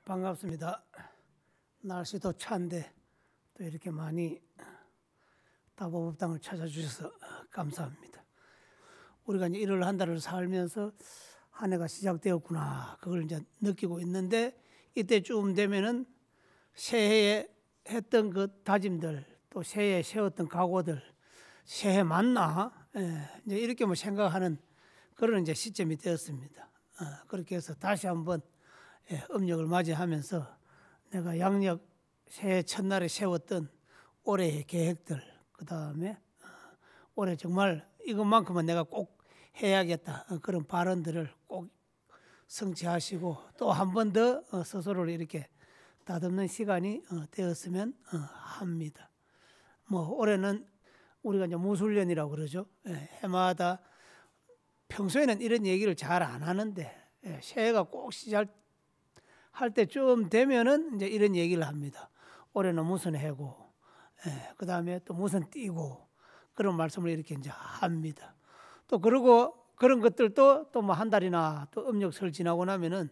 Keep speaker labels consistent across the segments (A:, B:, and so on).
A: 반갑습니다. 날씨도 찬데 또 이렇게 많이 다보법당을 찾아주셔서 감사합니다. 우리가 이제 1월 한 달을 살면서 한 해가 시작되었구나 그걸 이제 느끼고 있는데, 이때쯤 되면은 새해에 했던 그 다짐들, 또 새해에 세웠던 각오들, 새해 맞나? 이제 이렇게 뭐 생각하는 그런 이제 시점이 되었습니다. 그렇게 해서 다시 한번 음력을 맞이하면서 내가 양력 새해 첫날에 세웠던 올해의 계획들, 그 다음에 올해 정말 이것만큼은 내가 꼭 해야겠다 그런 발언들을 꼭 성취하시고 또 한 번 더 스스로를 이렇게 다듬는 시간이 되었으면 합니다. 뭐 올해는 우리가 이제 무술년이라고 그러죠. 해마다 평소에는 이런 얘기를 잘 안 하는데 새해가 꼭 시작할 때쯤 되면은 이제 이런 얘기를 합니다. 올해는 무슨 해고, 그 다음에 또 무슨 띠고, 그런 말씀을 이렇게 이제 합니다. 또 그러고 그런 것들도 또 뭐 한 달이나 또 음력설 지나고 나면은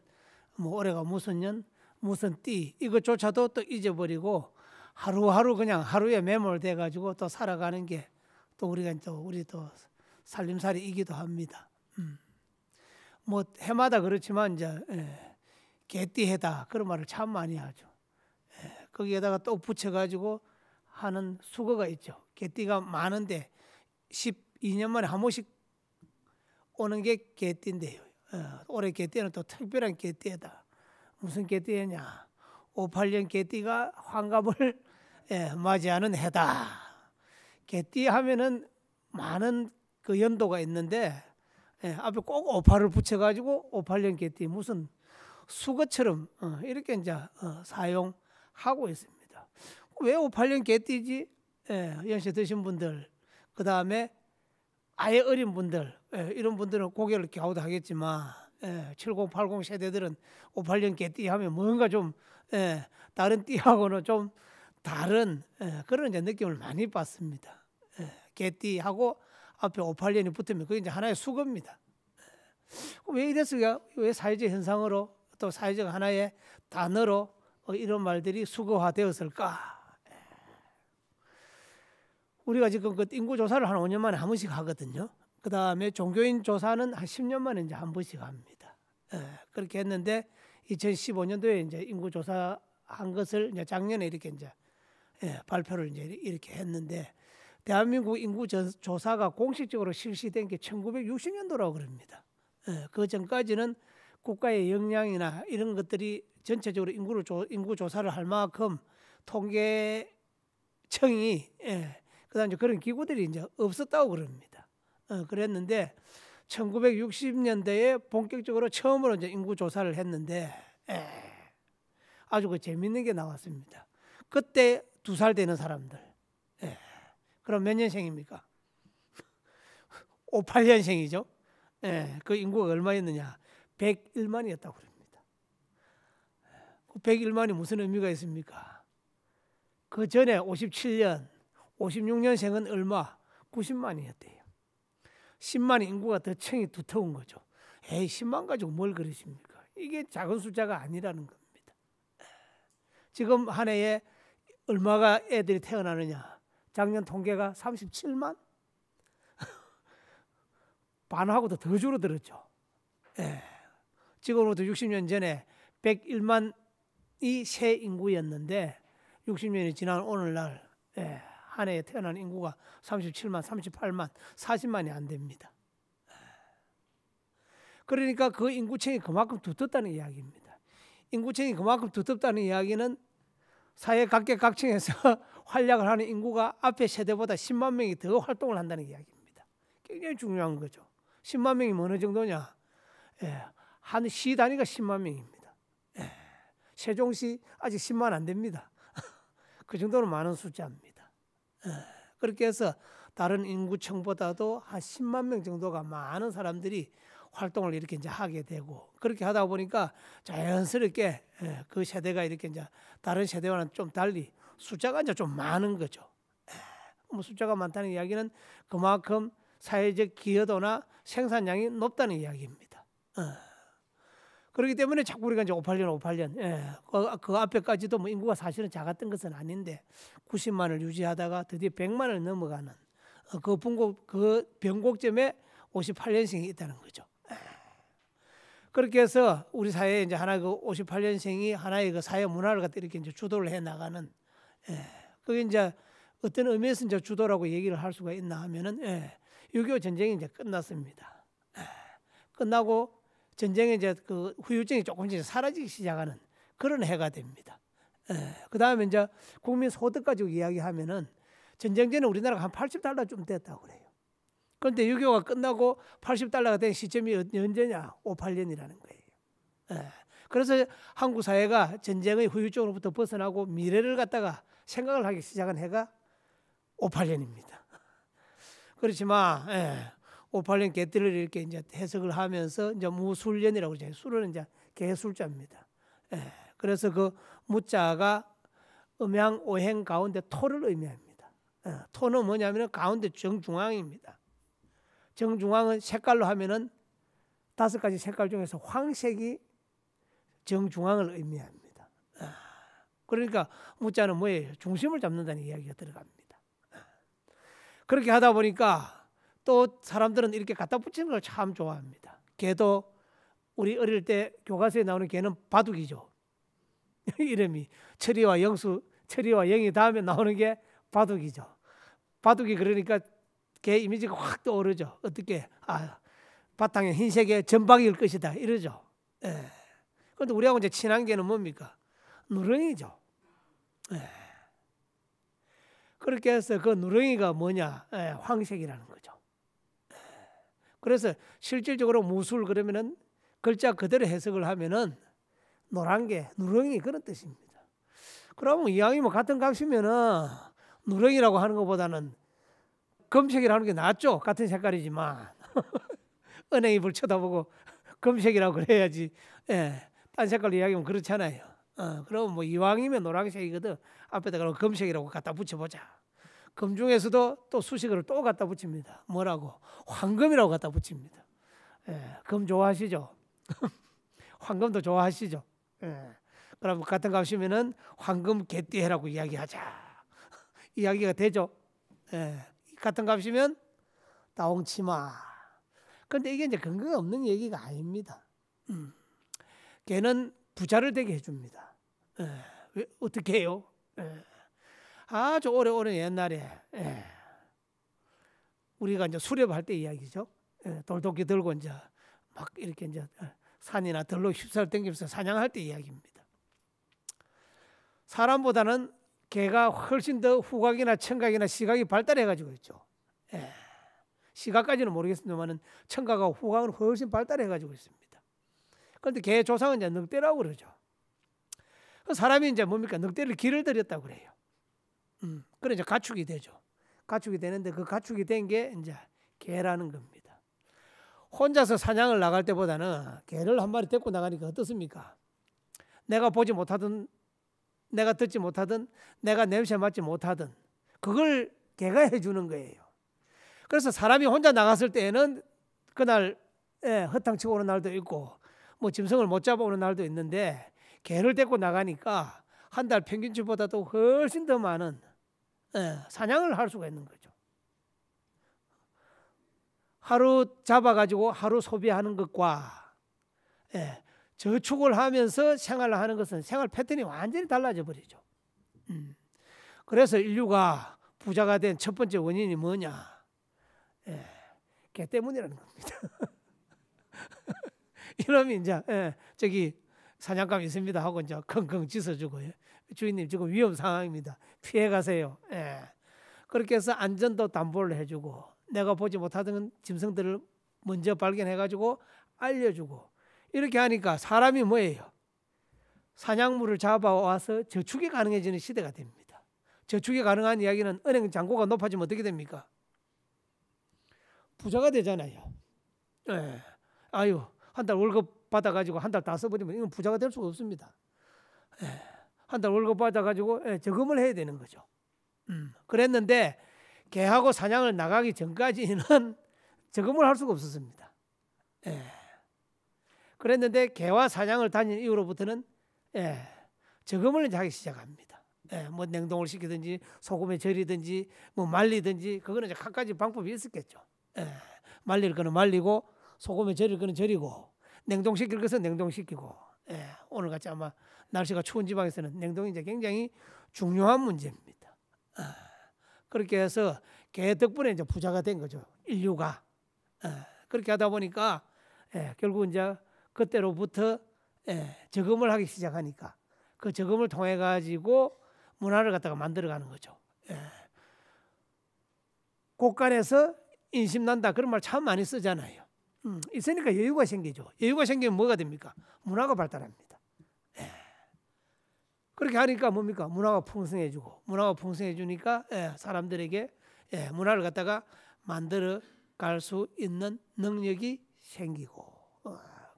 A: 뭐 올해가 무슨 년, 무슨 띠, 이것조차도 또 잊어버리고 하루하루 그냥 하루에 매몰돼 가지고 또 살아가는 게 또 우리 또 살림살이이기도 합니다. 뭐 해마다 그렇지만 이제 개띠해다 그런 말을 참 많이 하죠. 거기에다가 또 붙여가지고 하는 수거가 있죠. 개띠가 많은데 12년 만에 한 번씩 오는 게 개띠인데요. 올해 개띠는 또 특별한 개띠다. 무슨 개띠냐? 58년 개띠가 환갑을 맞이하는 해다. 개띠 하면은 많은 그 연도가 있는데 앞에 꼭 58을 붙여가지고 58년 개띠 무슨 수거처럼 이렇게 이제 사용하고 있습니다. 왜 58년 개띠지? 연세 드신 분들, 그 다음에 아예 어린 분들, 이런 분들은 고개를 갸우뚱하겠지만 70, 80 세대들은 58년 개띠 하면 뭔가 좀 다른 띠하고는 좀 다른 그런 이제 느낌을 많이 받습니다. 개띠하고 앞에 58년이 붙으면 그게 이제 하나의 수거입니다. 왜 이랬을까? 왜 사회적 현상으로 또 사회적 하나의 단어로 이런 말들이 수거화되었을까? 우리가 지금 그 인구 조사를 한 5년 만에 한 번씩 하거든요. 그 다음에 종교인 조사는 한 10년 만에 이제 한 번씩 합니다. 그렇게 했는데 2015년도에 이제 인구 조사 한 것을 이제 작년에 이렇게 이제 발표를 이제 이렇게 했는데, 대한민국 인구 조사가 공식적으로 실시된 게 1960년도라고 그럽니다. 그 전까지는 국가의 역량이나 이런 것들이 전체적으로 인구 조사를 할 만큼 통계청이 그다음에 그런 기구들이 이제 없었다고 그럽니다. 그랬는데 1960년대에 본격적으로 처음으로 이제 인구 조사를 했는데 아주 그 재밌는 게 나왔습니다. 그때 2살 되는 사람들. 그럼 몇 년생입니까? 58년생이죠. 그 인구가 얼마였느냐? 101만이었다고 그럽니다. 101만이 무슨 의미가 있습니까? 그 전에 57년, 56년생은 얼마? 90만이었대요. 10만 인구가 더 층이 두터운 거죠. 10만 가지고 뭘 그러십니까? 이게 작은 숫자가 아니라는 겁니다. 지금 한 해에 얼마가 애들이 태어나느냐? 작년 통계가 37만? 반하고도 더 줄어들었죠. 지금으로부터 60년 전에 101만이 새 인구였는데 60년이 지난 오늘날 한 해에 태어난 인구가 37만, 38만, 40만이 안 됩니다. 그러니까 그 인구층이 그만큼 두텁다는 이야기입니다. 인구층이 그만큼 두텁다는 이야기는 사회 각계각층에서 활약을 하는 인구가 앞에 세대보다 10만 명이 더 활동을 한다는 이야기입니다. 굉장히 중요한 거죠. 10만 명이면 어느 정도냐? 한 시 단위가 10만 명입니다. 세종시 아직 10만 안 됩니다. 그 정도로 많은 숫자입니다. 그렇게 해서 다른 인구층보다도 한 10만 명 정도가 많은 사람들이 활동을 이렇게 이제 하게 되고, 그렇게 하다 보니까 자연스럽게 그 세대가 이렇게 이제 다른 세대와는 좀 달리 숫자가 이제 좀 많은 거죠. 뭐 숫자가 많다는 이야기는 그만큼 사회적 기여도나 생산량이 높다는 이야기입니다. 그렇기 때문에 자꾸 우리가 이제 5,8년, 예. 그 앞에까지도 뭐 인구가 사실은 작았던 것은 아닌데 90만을 유지하다가 드디어 100만을 넘어가는 그 변곡점에 58년생이 있다는 거죠. 그렇게 해서 우리 사회에 이제 하나 그 58년생이 하나의 그 사회 문화를 갖다 이렇게 이제 주도를 해 나가는, 그게 이제 어떤 의미에서 이제 주도라고 얘기를 할 수가 있나 하면은 6.25 전쟁이 이제 끝났습니다. 끝나고 전쟁에 이제 그 후유증이 조금씩 사라지기 시작하는 그런 해가 됩니다. 그 다음에 이제 국민 소득 가지고 이야기하면은 전쟁 전에 우리나라가 한 $80 좀 됐다고 그래요. 그런데 6.25가 끝나고 $80가 된 시점이 언제냐? 58년이라는 거예요. 그래서 한국 사회가 전쟁의 후유증으로부터 벗어나고 미래를 갖다가 생각을 하기 시작한 해가 58년입니다. 그렇지만 58년 개띠를 이렇게 이제 해석을 하면서 이제 무술년이라고 그러죠. 술은 이제 개술자입니다. 그래서 그 무자가 음양 오행 가운데 토를 의미합니다. 토는 뭐냐면은 가운데 정중앙입니다. 정중앙은 색깔로 하면은 5가지 색깔 중에서 황색이 정중앙을 의미합니다. 그러니까 무자는 뭐예요? 중심을 잡는다는 이야기가 들어갑니다. 그렇게 하다 보니까 또 사람들은 이렇게 갖다 붙이는 걸 참 좋아합니다. 개도 우리 어릴 때 교과서에 나오는 개는 바둑이죠. 이름이 철이와 영이 다음에 나오는 게 바둑이죠. 바둑이 그러니까 개 이미지가 확 떠오르죠. 어떻게? 바탕에 흰색의 전박일 것이다 이러죠. 그런데 우리하고 이제 친한 개는 뭡니까? 누렁이죠. 그렇게 해서 그 누렁이가 뭐냐? 황색이라는 거죠. 그래서 실질적으로 무술 그러면은 글자 그대로 해석을 하면은 노란 게 누렁이 그런 뜻입니다. 그러면 이왕이면 뭐 같은 값이면은 누렁이라고 하는 것보다는 검색이라는 게 낫죠. 같은 색깔이지만 은행잎을 쳐다보고 검색이라고 그래야지. 딴 색깔로 이야기하면 그렇잖아요. 그럼 뭐 이왕이면 노란색이거든. 앞에다가 검색이라고 갖다 붙여보자. 금 중에서도 또 수식어를 또 갖다 붙입니다. 뭐라고? 황금이라고 갖다 붙입니다. 금 좋아하시죠? 황금도 좋아하시죠? 그럼 같은 값이면은 황금 개띠해라고 이야기하자. 이야기가 되죠? 같은 값이면 따옹치마. 그런데 이게 이제 근거가 없는 얘기가 아닙니다. 개는 부자를 되게 해줍니다. 어떻게 해요? 아주 오래 옛날에 우리가 이제 수렵할 때 이야기죠. 돌도끼 들고 이제 막 이렇게 이제 산이나 들로 휩쓸어 당기면서 사냥할 때 이야기입니다. 사람보다는 개가 훨씬 더 후각이나 청각이나 시각이 발달해가지고 있죠. 시각까지는 모르겠습니다만은 청각하고 후각은 훨씬 발달해가지고 있습니다. 그런데 개 조상은 이제 늑대라고 그러죠. 사람이 이제 뭡니까? 늑대를 길을 들였다고 그래요. 그래 이제 가축이 되죠. 가축이 되는데 그 가축이 된 게 이제 개라는 겁니다. 혼자서 사냥을 나갈 때보다는 개를 한 마리 데리고 나가니까 어떻습니까? 내가 보지 못하든 내가 듣지 못하든 내가 냄새 맡지 못하든 그걸 개가 해주는 거예요. 그래서 사람이 혼자 나갔을 때에는 그날 허탕치고 오는 날도 있고 뭐 짐승을 못 잡아오는 날도 있는데 개를 데리고 나가니까 한 달 평균치보다도 훨씬 더 많은 사냥을 할 수가 있는 거죠. 하루 잡아가지고 하루 소비하는 것과 저축을 하면서 생활을 하는 것은 생활 패턴이 완전히 달라져 버리죠. 그래서 인류가 부자가 된 첫 번째 원인이 뭐냐? 개 때문이라는 겁니다. 이놈이 이제 저기 사냥감 있습니다 하고 이제 컹컹 짖어주고 주인님 지금 위험 상황입니다. 피해 가세요. 그렇게 해서 안전도 담보를 해주고 내가 보지 못하던 짐승들을 먼저 발견해가지고 알려주고 이렇게 하니까 사람이 뭐예요? 사냥물을 잡아와서 저축이 가능해지는 시대가 됩니다. 저축이 가능한 이야기는 은행 잔고가 높아지면 어떻게 됩니까? 부자가 되잖아요. 한 달 월급 받아가지고 한 달 다 써버리면 이건 부자가 될 수가 없습니다. 한 달 월급 받아가지고 저금을 해야 되는 거죠. 그랬는데 개하고 사냥을 나가기 전까지는 저금을 할 수가 없었습니다. 그랬는데 개와 사냥을 다닌 이후로부터는 저금을 이제 하기 시작합니다. 뭐 냉동을 시키든지 소금에 절이든지 뭐 말리든지 그거는 이제 각가지 방법이 있었겠죠. 말릴 거는 말리고 소금에 절일 거는 절이고 냉동시킬 것은 냉동시키고 오늘 같이 아마 날씨가 추운 지방에서는 냉동이 이제 굉장히 중요한 문제입니다. 그렇게 해서 개 덕분에 이제 부자가 된 거죠. 인류가. 그렇게 하다 보니까 결국 이제 그때로부터 저금을 하기 시작하니까 그 저금을 통해 가지고 문화를 갖다가 만들어가는 거죠. 곳간에서 인심난다 그런 말 참 많이 쓰잖아요. 있으니까 여유가 생기죠. 여유가 생기면 뭐가 됩니까? 문화가 발달합니다. 그렇게 하니까 뭡니까? 문화가 풍성해지고 문화가 풍성해지니까 사람들에게 문화를 갖다가 만들어 갈 수 있는 능력이 생기고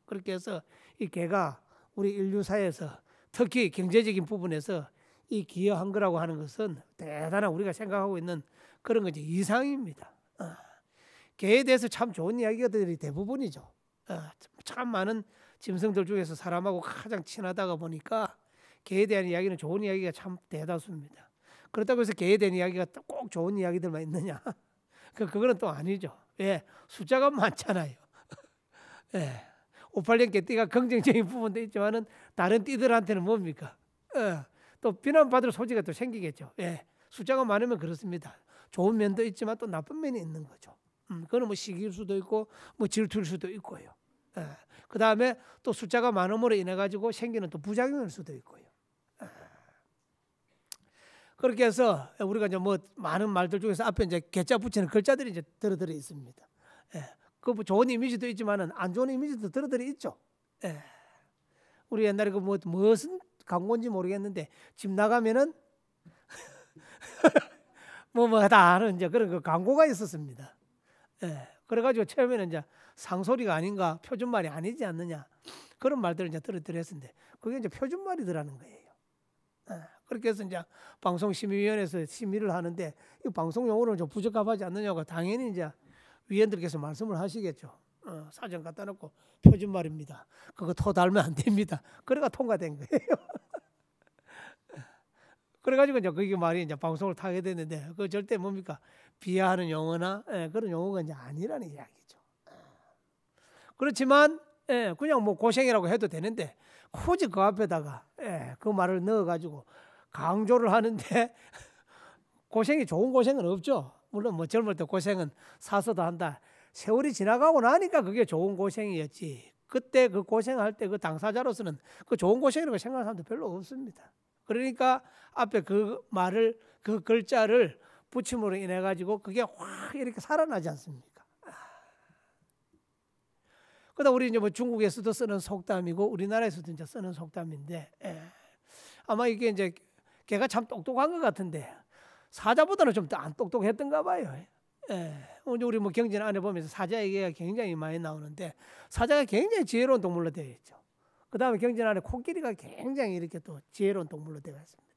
A: 그렇게 해서 이 개가 우리 인류사에서 특히 경제적인 부분에서 이 기여한 거라고 하는 것은 대단한 우리가 생각하고 있는 그런 거지 이상입니다. 개에 대해서 참 좋은 이야기들이 대부분이죠. 참 많은 짐승들 중에서 사람하고 가장 친하다가 보니까 개에 대한 이야기는 좋은 이야기가 참 대다수입니다. 그렇다고 해서 개에 대한 이야기가 꼭 좋은 이야기들만 있느냐? 그거는 또 아니죠. 숫자가 많잖아요. 586 개띠가 긍정적인 부분도 있지만은 다른 띠들한테는 뭡니까? 또 비난받을 소지가 또 생기겠죠. 숫자가 많으면 그렇습니다. 좋은 면도 있지만 또 나쁜 면이 있는 거죠. 그거는 뭐 시기일 수도 있고 뭐 질투일 수도 있고요. 그 다음에 또 숫자가 많음으로 인해 가지고 생기는 또 부작용일 수도 있고요. 그렇게 해서 우리가 이제 뭐 많은 말들 중에서 앞에 이제 개자 붙이는 글자들이 이제 들어들어 있습니다. 그 좋은 이미지도 있지만은 안 좋은 이미지도 들어들어 있죠. 우리 옛날에 그 뭐 무슨 광고인지 모르겠는데 집 나가면은 뭐 다 아는 이제 그런 그 광고가 있었습니다. 그래가지고 처음에는 이제 상소리가 아닌가 표준말이 아니지 않느냐 그런 말들을 이제 들었는데 그게 이제 표준말이더라는 거예요. 그렇게 해서 이제 방송심의위원회에서 심의를 하는데 이 방송 용어는 좀 부적합하지 않느냐고 당연히 이제 위원들께서 말씀을 하시겠죠. 사전 갖다 놓고 표준말입니다. 그거 토 달면 안 됩니다. 그래가 통과된 거예요. 그래가지고 이제 그게 말이 이제 방송을 타게 됐는데 그 절대 뭡니까 비하하는 용어나 그런 용어가 이제 아니라는 이야기죠. 그렇지만 그냥 뭐 고생이라고 해도 되는데 굳이 그 앞에다가 그 말을 넣어가지고 강조를 하는데 고생이 좋은 고생은 없죠. 물론 뭐 젊을 때 고생은 사서도 한다. 세월이 지나가고 나니까 그게 좋은 고생이었지. 그때 그 고생할 때 그 당사자로서는 그 좋은 고생이라고 생각하는 사람도 별로 없습니다. 그러니까 앞에 그 말을 그 글자를 붙임으로 인해 가지고 그게 확 이렇게 살아나지 않습니까? 그러다 우리 이제 뭐 중국에서도 쓰는 속담이고 우리나라에서도 이제 쓰는 속담인데 아마 이게 이제 걔가 참 똑똑한 것 같은데 사자보다는 좀 더 안 똑똑했던가 봐요. 우리 뭐 경전 안에 보면서 사자 얘기가 굉장히 많이 나오는데 사자가 굉장히 지혜로운 동물로 되어 있죠. 그 다음에 경전 안에 코끼리가 굉장히 이렇게 또 지혜로운 동물로 되어 있습니다.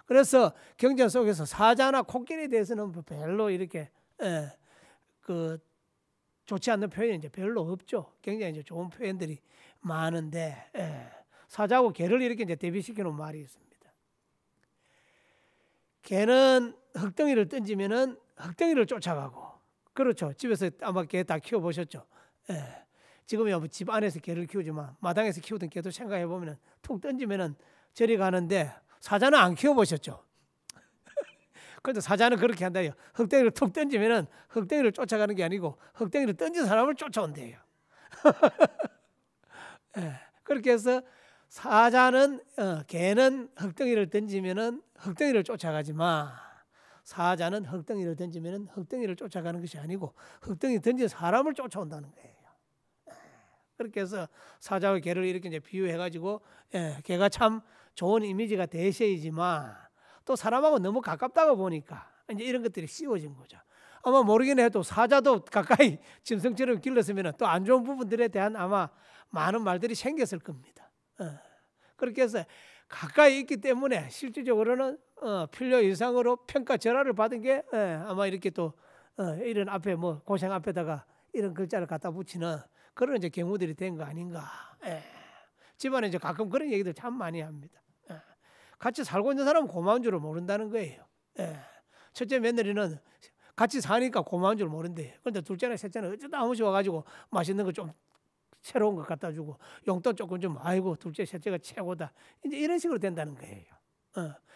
A: 그래서 경전 속에서 사자나 코끼리에 대해서는 별로 이렇게 그 좋지 않는 표현이 이제 별로 없죠. 굉장히 이제 좋은 표현들이 많은데 사자하고 개를 이렇게 이제 대비시켜 놓은 말이 있습니다. 개는 흙덩이를 던지면은 흙덩이를 쫓아가고 그렇죠. 집에서 아마 개 다 키워 보셨죠. 지금이야 뭐 집 안에서 개를 키우지만 마당에서 키우던 개도 생각해 보면은 툭 던지면은 저리 가는데 사자는 안 키워 보셨죠. 그런데 사자는 그렇게 한다요. 흙덩이를 툭 던지면은 흙덩이를 쫓아가는 게 아니고 흙덩이를 던진 사람을 쫓아온대요. 그렇게 해서 사자는 개는 흙덩이를 던지면은 흙덩이를 쫓아가지 마. 사자는 흙덩이를 던지면은 흙덩이를 쫓아가는 것이 아니고 흙덩이 던진 사람을 쫓아온다는 거예요. 그렇게 해서 사자와 개를 이렇게 이제 비유해 가지고 개가 참 좋은 이미지가 대세이지만 또 사람하고 너무 가깝다가 보니까 이제 이런 것들이 씌워진 거죠. 아마 모르긴 해도 사자도 가까이 짐승처럼 길렀으면 또 안 좋은 부분들에 대한 아마 많은 말들이 생겼을 겁니다. 그렇게 해서 가까이 있기 때문에 실질적으로는 필요 이상으로 평가 절하를 받은 게 아마 이렇게 또 이런 앞에 뭐 고생 앞에다가 이런 글자를 갖다 붙이는 그런 이제 경우들이 된 거 아닌가. 예. 집안에 이제 가끔 그런 얘기들 참 많이 합니다. 예. 같이 살고 있는 사람은 고마운 줄을 모른다는 거예요. 예. 첫째 며느리는 같이 사니까 고마운 줄 모른대. 그런데 둘째나 셋째는 어쩌다 한 번씩 와가지고 맛있는 거 좀 새로운 거 갖다 주고 용돈 조금 좀 아이고 둘째 셋째가 최고다. 이제 이런 식으로 된다는 거예요.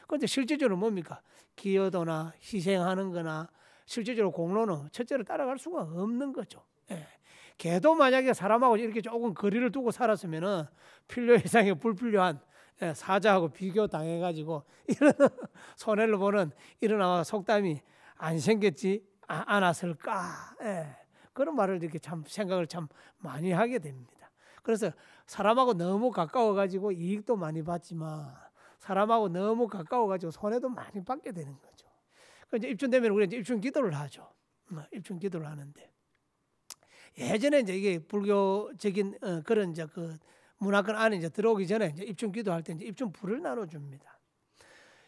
A: 그런데 실질적으로 뭡니까? 기여도나 희생하는 거나 실질적으로 공로는 첫째를 따라갈 수가 없는 거죠. 예. 걔도 만약에 사람하고 이렇게 조금 거리를 두고 살았으면은 필요 이상의 불필요한 사자하고 비교 당해가지고 이런 손해를 보는 이런 아마 속담이 안 생겼지 않았을까. 예. 그런 말을 이렇게 참 생각을 참 많이 하게 됩니다. 그래서 사람하고 너무 가까워가지고 이익도 많이 받지만 사람하고 너무 가까워가지고 손해도 많이 받게 되는 거죠. 이제 입춘되면 우리 이제 입춘 기도를 하죠. 입춘 기도를 하는데 예전에 이제 이게 불교적인 그런 이제 그 문화권 안에 이제 들어오기 전에 이제 입춘 기도할 때 이제 입춘 불을 나눠줍니다.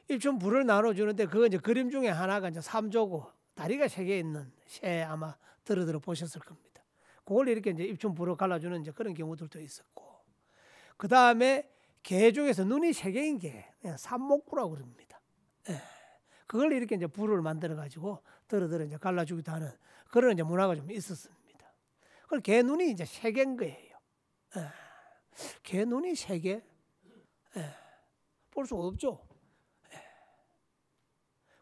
A: 입춘 불을 나눠주는데 그거 이제 그림 중에 하나가 이제 삼조고 다리가 3개 있는 새 아마 들어 보셨을 겁니다. 그걸 이렇게 이제 입춘 불을 갈라주는 이제 그런 경우들도 있었고, 그 다음에 개 중에서 눈이 3개인 개, 삼목구라고 그럽니다. 예. 그걸 이렇게 이제 불을 만들어 가지고 들어 이제 갈라주기도 하는 그런 이제 문화가 좀 있었습니다. 그걸 개 눈이 이제 3개인 거예요. 예. 개 눈이 3개? 예. 볼 수가 없죠. 예.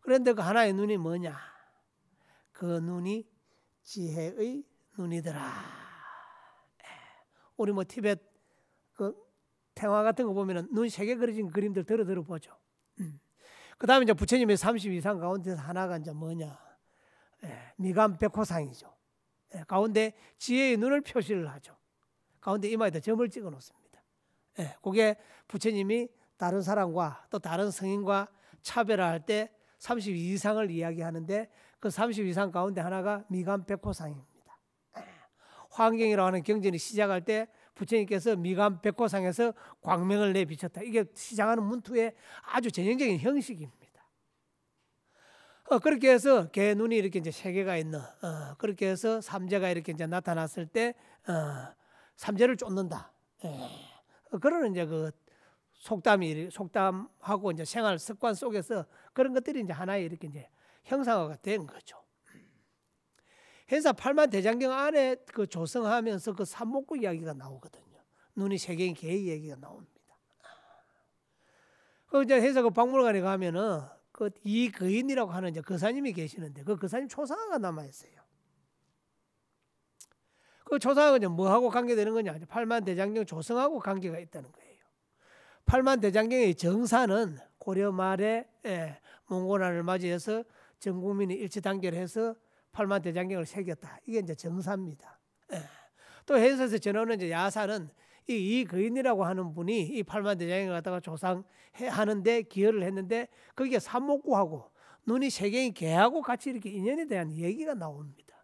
A: 그런데 그 하나의 눈이 뭐냐? 그 눈이 지혜의 눈이더라. 예. 우리 뭐 티벳 그 태화 같은 거 보면은 눈 3개 그려진 그림들 들어 보죠. 그 다음에 이제 부처님의 32상 가운데서 하나가 이제 뭐냐? 미감 백호상이죠. 가운데 지혜의 눈을 표시를 하죠. 가운데 이마에다 점을 찍어 놓습니다. 그게 부처님이 다른 사람과 또 다른 성인과 차별화할 때 32상을 이야기하는데 그 32상 가운데 하나가 미감 백호상입니다. 화엄경이라고 하는 경전이 시작할 때 부처님께서 미감 백호상에서 광명을 내비쳤다. 이게 시작하는 문투의 아주 전형적인 형식입니다. 그렇게 해서 개 눈이 이렇게 이제 3개가 있는 그렇게 해서 삼재가 이렇게 이제 나타났을 때 삼재를 쫓는다. 그런 이제 그 속담하고 이제 생활 습관 속에서 그런 것들이 이제 하나의 이렇게 이제 형상화가 된 거죠. 해서 팔만대장경 안에 그 조성하면서 그 삼목구 이야기가 나오거든요. 눈이 3개인 개의 얘기가 나옵니다. 그 이제 해서 그 박물관에 가면은 그 이거인이라고 하는 이제 거사님이 계시는데 그 거사님 초상화가 남아 있어요. 그 초상화가 이제 뭐하고 관계되는 거냐? 팔만대장경 조성하고 관계가 있다는 거예요. 팔만대장경의 정사는 고려 말에 몽고난을 맞이해서 전 국민이 일치단결해서 팔만대장경을 새겼다. 이게 이제 정사입니다. 또 해설에서 전하는 이제 야사는 이 거인이라고 하는 분이 이 팔만대장경을 갖다가 조상하는데 기여를 했는데 거기에 삼목구하고 눈이 3개인 개하고 같이 이렇게 인연에 대한 얘기가 나옵니다.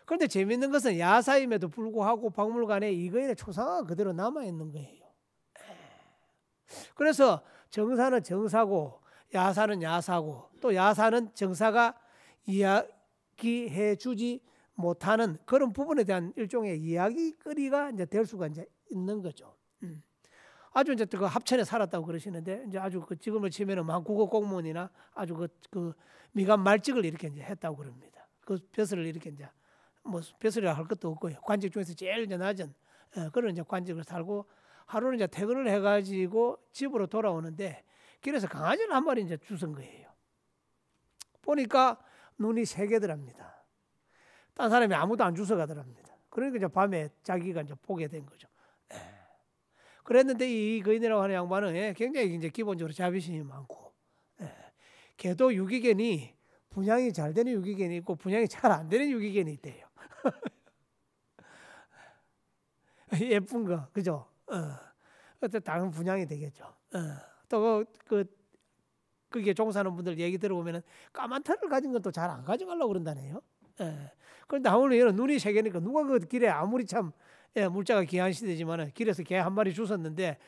A: 그런데 재밌는 것은 야사임에도 불구하고 박물관에 이 거인의 초상화가 그대로 남아 있는 거예요. 그래서 정사는 정사고 야사는 야사고 또 야사는 정사가 이야기해 주지 못하는 그런 부분에 대한 일종의 이야기거리가 이제 될 수가 이제 있는 거죠. 아주 이제 그 합천에 살았다고 그러시는데 이제 아주 그 지금을 치면은 국어 공무원이나 아주 그 미감 말직을 이렇게 이제 했다고 그럽니다. 그 벼슬을 이렇게 이제 뭐 벼슬이라 할 것도 없고요. 관직 중에서 제일 이제 낮은 그런 이제 관직을 살고 하루는 이제 퇴근을 해가지고 집으로 돌아오는데 길에서 강아지를 한 마리 이제 주선 거예요. 보니까 눈이 3개더랍니다. 딴 사람이 아무도 안 주워 가더랍니다. 그러니까 이제 밤에 자기가 이제 보게 된 거죠. 그랬는데 이 거인이라고 하는 양반은 굉장히 이제 기본적으로 자비심이 많고, 걔도 유기견이 분양이 잘 되는 유기견이 있고 분양이 잘 안 되는 유기견이 있대요. 예쁜 거, 그죠? 어떤 다른 분양이 되겠죠. 또 그게 종사하는 분들 얘기 들어보면은 까만 털을 가진 건 또 잘 안 가져가려고 그런다네요. 그런데 아무리 얘는 눈이 3개니까 누가 그 길에 아무리 참 물자가 귀한 시대지만은 길에서 개 한 마리 주웠는데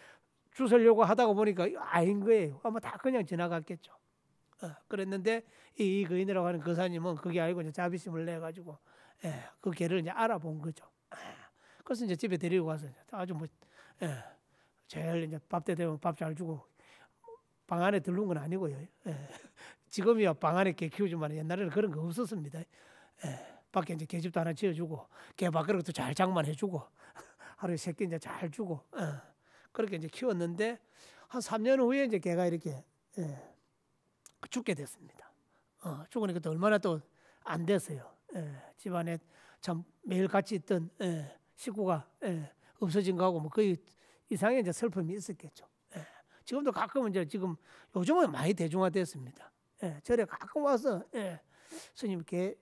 A: 주우려고 하다가 보니까 아닌 거예요. 아마 다 그냥 지나갔겠죠. 그랬는데 이 거인이라고 하는 거사님은 그게 알고 이제 자비심을 내 가지고 그 개를 이제 알아본 거죠. 그래서 이제 집에 데리고 가서 아주 뭐 제일 이제 밥 때 되면 밥 잘 주고 방 안에 들른 건 아니고요. 지금이야 방 안에 개 키우지만 옛날에는 그런 거 없었습니다. 밖에 이제 개집도 하나 지어주고 개 밖으로도 잘 장만해주고 하루에 새끼 이제 잘 주고 그렇게 이제 키웠는데 한 3년 후에 이제 개가 이렇게 죽게 됐습니다. 죽으니까 또 얼마나 또 안 됐어요. 집안에 참 매일 같이 있던 식구가 없어진 거하고 뭐 거의 이상의 이제 슬픔이 있었겠죠. 지금도 가끔은 이제 지금 요즘은 많이 대중화됐습니다. 절에 가끔 와서 스님 개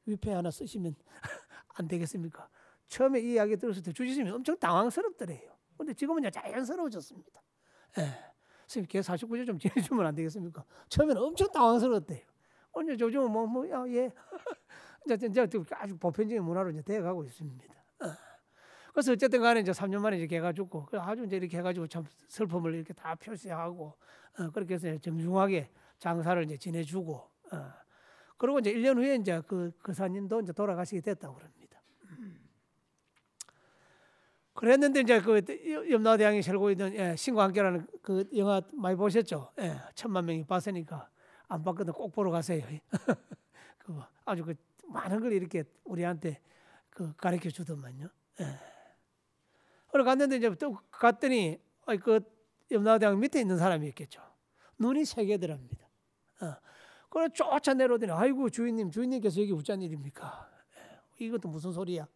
A: 위패 하나 쓰시면 안 되겠습니까? 처음에 이 이야기 들었을 때 주지스님이 엄청 당황스럽더래요. 근데 지금은 이제 자연스러워졌습니다. 스님 개 49주 좀 지내주면 안 되겠습니까? 처음에는 엄청 당황스러웠대요. 언제 요즘은 예. 이제 아주 보편적인 문화로 이제 되어가고 있습니다. 그래서 어쨌든 간에 이제 3년 만에 이제 개가 죽고 아주 이제 이렇게 해가지고 참 슬픔을 이렇게 다 표시하고 그렇게 해서 정중하게 장사를 이제 지내주고 그리고 이제 1년 후에 이제 그 거사님도 이제 돌아가시게 됐다고 그럽니다. 그랬는데 이제 그 염라대왕이 살고 있는 신과 함께라는 그 영화 많이 보셨죠? 1,000만 명이 봤으니까 안 봤거든 꼭 보러 가세요. 그 아주 그 많은 걸 이렇게 우리한테 그 가르쳐 주더만요. 그래 갔는데 이제 또 갔더니 그 염라대왕 밑에 있는 사람이 있겠죠. 눈이 세 개더랍니다. 그래 쫓아 내려오더니 아이고 주인님께서 여기 어쩐 일입니까? 이것도 무슨 소리야?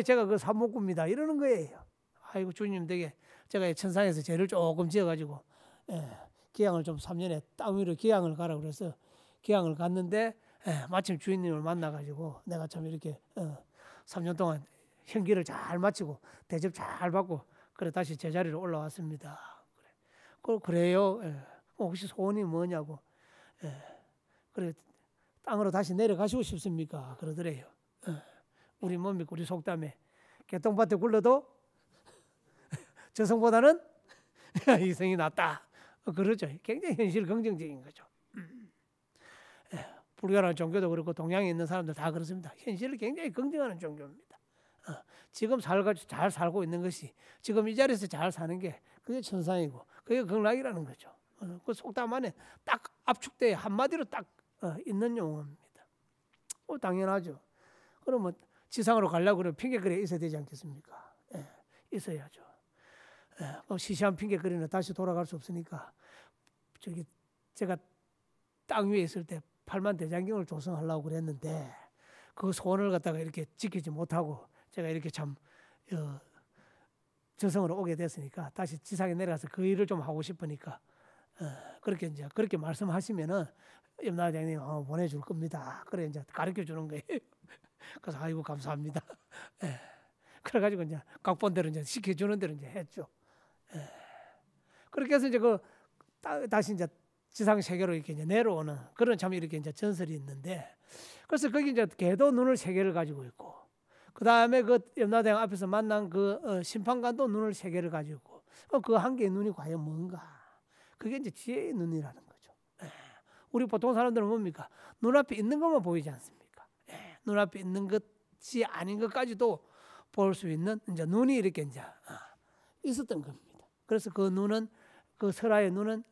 A: 제가 그 산목구입니다. 이러는 거예요. 아이고 주인님 댁에 제가 천상에서 죄를 조금 지어가지고 기양을 좀 3년에 땅 위로 기양을 가라 그래서 기양을 갔는데 마침 주인님을 만나가지고 내가 참 이렇게 3년 동안 형기를 잘 마치고 대접 잘 받고 그래 다시 제자리로 올라왔습니다. 그래요. 혹시 소원이 뭐냐고. 그래 땅으로 다시 내려가시고 싶습니까? 그러더래요. 우리 뭡니까? 우리 속담에 개똥밭에 굴러도 저성보다는 이성이 낫다. 그러죠. 굉장히 현실 긍정적인 거죠. 불교라는 종교도 그렇고 동양에 있는 사람들 다 그렇습니다. 현실을 굉장히 긍정하는 종교입니다. 지금 잘 살고 있는 것이 지금 이 자리에서 잘 사는 게 그게 천상이고 그게 극락이라는 거죠. 그 속담 안에 딱 압축돼 한마디로 딱 있는 용어입니다. 당연하죠. 그러면 지상으로 가려고 그러면 핑계거리 있어야 되지 않겠습니까? 있어야죠. 시시한 핑계거리는 다시 돌아갈 수 없으니까 제가 땅 위에 있을 때 팔만 대장경을 조성하려고 그랬는데 그 소원을 갖다가 이렇게 지키지 못하고 제가 이렇게 참 저성으로 오게 됐으니까 다시 지상에 내려가서 그 일을 좀 하고 싶으니까 그렇게 말씀하시면은 염라대왕님 보내줄 겁니다. 그래 이제 가르쳐 주는 거예요. 그래서 아이고 감사합니다. 그래가지고 이제 각본대로 이제 시켜주는 대로 이제 했죠. 그렇게 해서 이제 다시 이제 지상 세계로 이렇게 이제 내려오는 그런 참 이렇게 이제 전설이 있는데 그래서 거기 이제 개도 눈을 세 개를 가지고 있고 그 다음에 그 염라대왕 앞에서 만난 그 심판관도 눈을 세 개를 가지고 있고 그 한 개의 눈이 과연 뭔가 그게 이제 지혜의 눈이라는 거죠. 우리 보통 사람들은 뭡니까? 눈앞에 있는 것만 보이지 않습니까? 눈앞에 있는 것이 아닌 것까지도 볼 수 있는 이제 눈이 이렇게 이제 있었던 겁니다. 그래서 그 눈은 그 설아의 눈은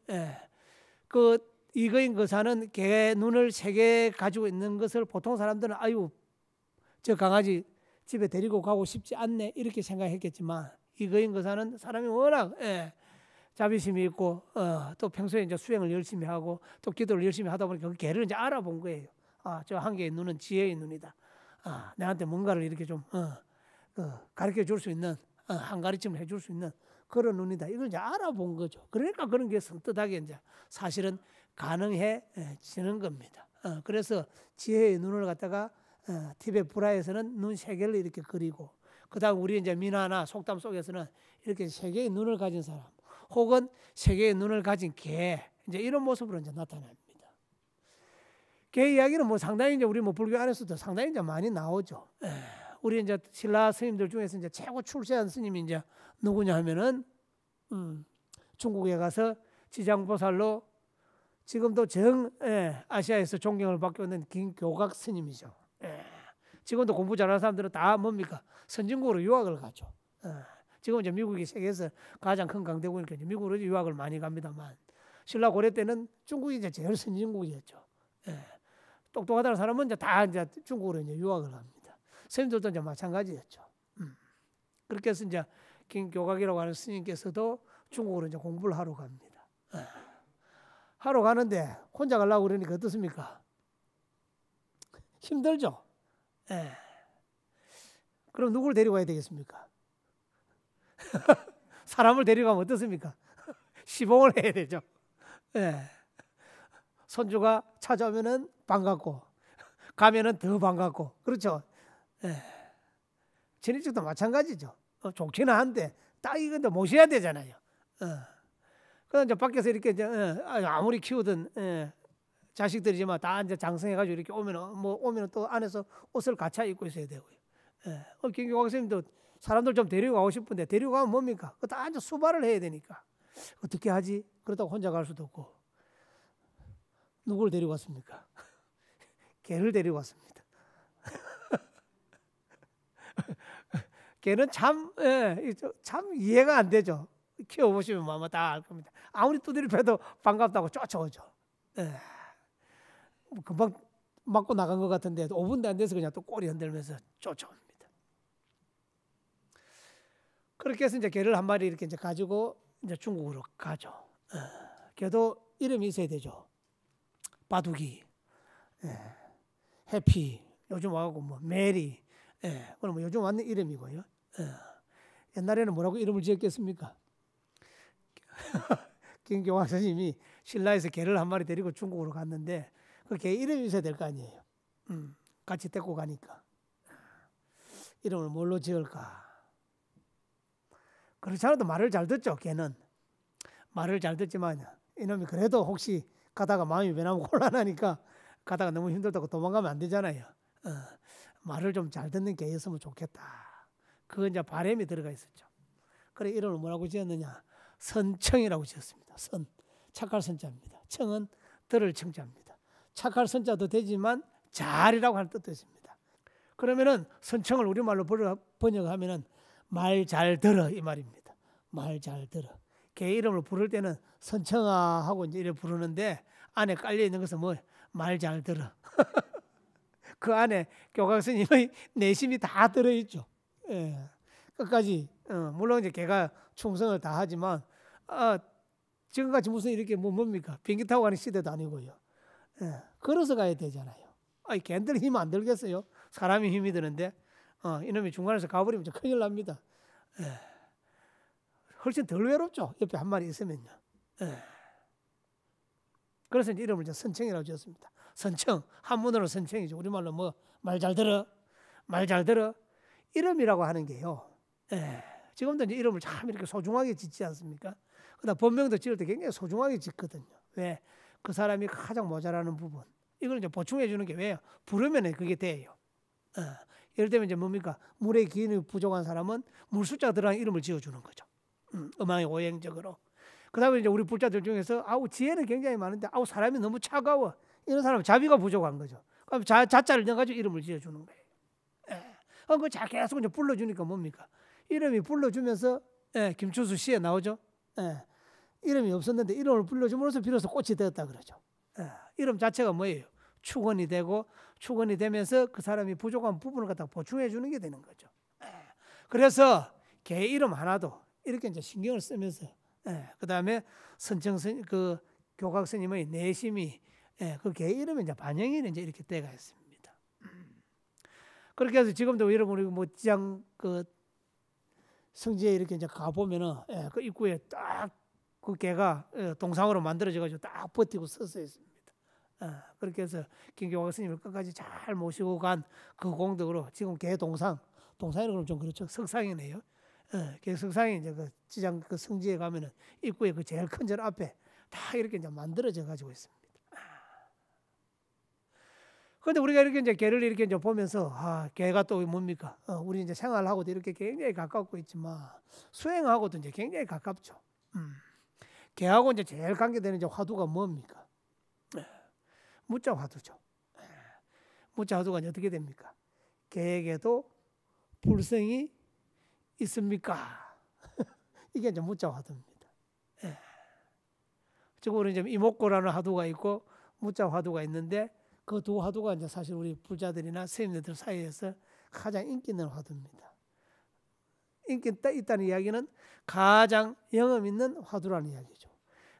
A: 그 이거인 거사는 개 눈을 세 개 가지고 있는 것을 보통 사람들은 아유 저 강아지 집에 데리고 가고 싶지 않네 이렇게 생각했겠지만 이거인 거사는 사람이 워낙 자비심이 있고 또 평소에 이제 수행을 열심히 하고 또 기도를 열심히 하다 보니까 그 개를 이제 알아본 거예요. 저 한 개의 눈은 지혜의 눈이다. 내한테 뭔가를 이렇게 좀 가르쳐 줄 수 있는 한 가르침을 해줄 수 있는 그런 눈이다. 이걸 이제 알아본 거죠. 그러니까 그런 게 선뜻하게 이제 사실은 가능해지는 겁니다. 그래서 지혜의 눈을 갖다가 티베트 불화에서는 눈 세 개를 이렇게 그리고 그다음 우리 이제 민화나 속담 속에서는 이렇게 세 개의 눈을 가진 사람 혹은 세 개의 눈을 가진 개 이제 이런 모습으로 이제 나타납니다. 개 이야기는 뭐 상당히 이제 우리 뭐 불교 안에서도 상당히 이제 많이 나오죠. 우리 이제 신라 스님들 중에서 이제 최고 출세한 스님이 이제 누구냐 하면은 중국에 가서 지장보살로 지금도 정 아시아에서 존경을 받고 있는 김교각 스님이죠. 지금도 공부 잘하는 사람들은 다 뭡니까? 선진국으로 유학을 가죠. 지금 이제 미국이 세계에서 가장 큰 강대국이니까 이제 미국으로 유학을 많이 갑니다만 신라 고려 때는 중국이 이제 제일 선진국이었죠. 똑똑하다는 사람은 이제 다 이제 중국으로 이제 유학을 합니다. 스님들도 이제 마찬가지였죠. 그렇게 해서 이제 김교각이라고 하는 스님께서도 중국으로 이제 공부를 하러 갑니다. 하러 가는데 혼자 가려고 그러니까 어떻습니까? 힘들죠. 그럼 누구를 데리고 가야 되겠습니까? 사람을 데리고 가면 어떻습니까? 시봉을 해야 되죠. 손주가 찾아오면은 반갑고 가면은 더 반갑고 그렇죠. 친인척도 마찬가지죠. 좋기는 한데 딱 이건데 모셔야 되잖아요. 그럼 이제 밖에서 이렇게 이제 아무리 키우든 자식들이지만 다 이제 장성해가지고 이렇게 오면은 또 안에서 옷을 갖춰 입고 있어야 되고요. 김경화 선생님도 사람들 좀 데리고 가고 싶은데 데리고 가면 뭡니까? 다 이제 수발을 해야 되니까 어떻게 하지? 그렇다고 혼자 갈 수도 없고 누구를 데리고 왔습니까? 개를 데리고 왔습니다. 개는 참 이해가 안 되죠. 키워보시면 아마 다 알 겁니다. 아무리 두드려 패도 반갑다고 쫓아오죠. 금방 맞고 나간 것 같은데 5분도 안 돼서 그냥 또 꼬리 흔들면서 쫓아옵니다. 그렇게 해서 이제 개를 한 마리 이렇게 이제 가지고 이제 중국으로 가죠. 개도 이름이 있어야 되죠. 바둑이, 해피, 요즘 와갖고 뭐 메리, 그럼 뭐 요즘 왔는 이름이고요. 옛날에는 뭐라고 이름을 지었겠습니까? 김경화 선생님이 신라에서 개를 한 마리 데리고 중국으로 갔는데 그 개 이름이 있어야 될 거 아니에요. 같이 데리고 가니까 이름을 뭘로 지을까? 그렇지 않아도 말을 잘 듣죠. 개는 말을 잘 듣지만 이놈이 그래도 혹시 가다가 마음이 변하면 곤란하니까 가다가 너무 힘들다고 도망가면 안 되잖아요. 말을 좀 잘 듣는 개였으면 좋겠다. 그건 이제 바람이 들어가 있었죠. 그래 이름을 뭐라고 지었느냐? 선청이라고 지었습니다. 선, 착할 선자입니다. 청은 들을 청자입니다. 착할 선자도 되지만 잘이라고 하는 뜻도 있습니다. 그러면은 선청을 우리말로 번역하면은 말 잘 들어 이 말입니다. 말 잘 들어. 개 이름을 부를 때는 선청아 하고 이제 이래 부르는데 안에 깔려 있는 것은 뭐 말 잘 들어. 그 안에 교각 스님의 내심이 다 들어 있죠. 끝까지 물론 이제 개가 충성을 다 하지만 지금같이 무슨 이렇게 뭡니까? 비행기 타고 가는 시대도 아니고요. 걸어서 가야 되잖아요. 개들 힘 안 들겠어요? 사람이 힘이 드는데 이놈이 중간에서 가버리면 큰일 납니다. 훨씬 덜 외롭죠. 옆에 한 마리 있으면요. 그래서 이제 이름을 선청이라고 지었습니다. 선청, 한문으로 선청이죠. 우리말로 뭐 말 잘 들어, 말 잘 들어 이름이라고 하는 게요. 지금도 이제 이름을 참 이렇게 소중하게 짓지 않습니까? 그다음 본명도 지을 때 굉장히 소중하게 짓거든요. 왜? 그 사람이 가장 모자라는 부분. 이걸 이제 보충해 주는 게 왜요? 부르면 그게 돼요. 예를 들면 이제 뭡니까? 물의 기운이 부족한 사람은 물 숫자가 들어간 이름을 지어주는 거죠. 음양의 오행적으로. 그다음에 이제 우리 불자들 중에서 지혜는 굉장히 많은데 사람이 너무 차가워. 이런 사람은 자비가 부족한 거죠. 그럼 자자를 넣어가지고 이름을 지어주는 거예요. 그 계속 이제 불러주니까 뭡니까? 이름이 불러주면서 김추수 시에 나오죠. 이름이 없었는데 이름을 불러줌으로써 비로소 꽃이 되었다 그러죠. 이름 자체가 뭐예요? 축원이 되고 축원이 되면서 그 사람이 부족한 부분을 갖다 보충해 주는 게 되는 거죠. 그래서 개 이름 하나도 이렇게 이제 신경을 쓰면서 그 다음에 선청 그 교각 스님의 내심이 그 개 이름에 이제 반영이 이제 이렇게 때가 있습니다. 그렇게 해서 지금도 여러분 우리 뭐 지장 그 성지에 이렇게 이제 가 보면은 그 입구에 딱 그 개가 동상으로 만들어져 가지고 딱 버티고 서서 있습니다. 그렇게 해서 김경화 스님을 끝까지 잘 모시고 간 그 공덕으로 지금 개 동상이라고 좀 그렇죠. 석상이네요. 개 석상이 이제 그 지장 그 성지에 가면은 입구에 그 제일 큰 절 앞에 다 이렇게 이제 만들어져 가지고 있습니다. 그런데 우리가 이렇게 이제 개를 이렇게 이제 보면서 개가 또 뭡니까? 우리 이제 생활하고도 이렇게 굉장히 가깝고 있지만 수행하고도 이제 굉장히 가깝죠. 개하고 이제 제일 관계되는 이제 화두가 뭡니까? 무자 화두죠. 무자 화두가 이제 어떻게 됩니까? 개에게도 불성이 있습니까? 이게 이제 무자 화두입니다. 예. 즉 우리 이제 이목고라는 화두가 있고 무자 화두가 있는데 그 두 화두가 이제 사실 우리 불자들이나 스님들 사이에서 가장 인기 있는 화두입니다. 인기 있다는 이야기는 가장 영험 있는 화두라는 이야기죠.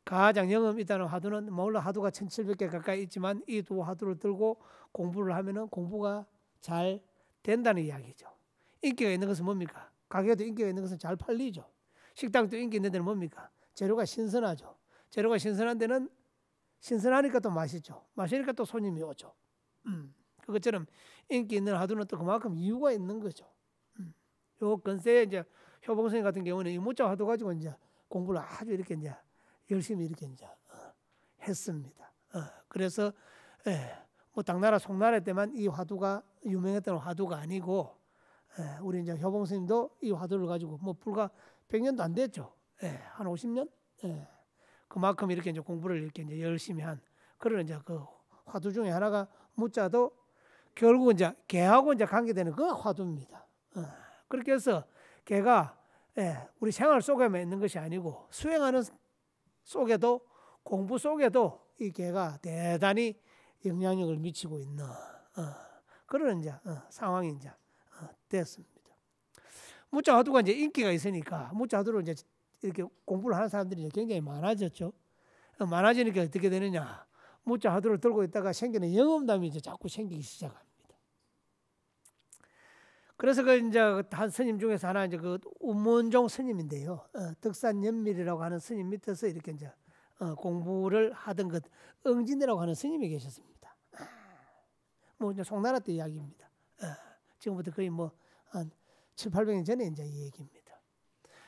A: 가장 영험 있다는 화두는 물론 화두가 1700개 가까이 있지만 이 두 화두를 들고 공부를 하면은 공부가 잘 된다는 이야기죠. 인기가 있는 것은 뭡니까? 가게도 인기가 있는 것은 잘 팔리죠. 식당도 인기 있는 데는 뭡니까? 재료가 신선하죠. 재료가 신선한 데는 신선하니까 또 맛있죠. 맛있으니까 또 손님이 오죠. 그것처럼 인기 있는 화두는 또 그만큼 이유가 있는 거죠. 요 근세에 이제 효봉스님 같은 경우는 이 무자 화두 가지고 이제 공부를 아주 이렇게 이제 열심히 이렇게 이제 했습니다. 그래서 뭐 당나라 송나라 때만 이 화두가 유명했던 화두가 아니고 우리 이제 효봉스님도 이 화두를 가지고 뭐 불과 100년도 안 됐죠. 한 50년? 그만큼 이렇게 이제 공부를 이렇게 이제 열심히 한 그런 이제 그 화두 중에 하나가 무자도 결국 이제 개하고 이제 관계되는 그 화두입니다. 그렇게 해서 개가 우리 생활 속에만 있는 것이 아니고 수행하는 속에도 공부 속에도 이 개가 대단히 영향력을 미치고 있는 그런 이제 상황이 이제 됐습니다. 무자 화두가 이제 인기가 있으니까 무자 화두를 이제 이렇게 공부를 하는 사람들이 이제 굉장히 많아졌죠. 많아지니까 어떻게 되느냐? 무자 화두를 들고 있다가 생기는 영험담이 이제 자꾸 생기기 시작합니다. 그래서 그 이제 한 스님 중에서 하나 이제 그 운문종 스님인데요. 덕산연밀이라고 하는 스님 밑에서 이렇게 이제 공부를 하던 그 응진이라고 하는 스님이 계셨습니다. 뭐 이제 송나라 때 이야기입니다. 지금부터 거의 뭐 한 7, 800년 전에 이제 이 얘기입니다.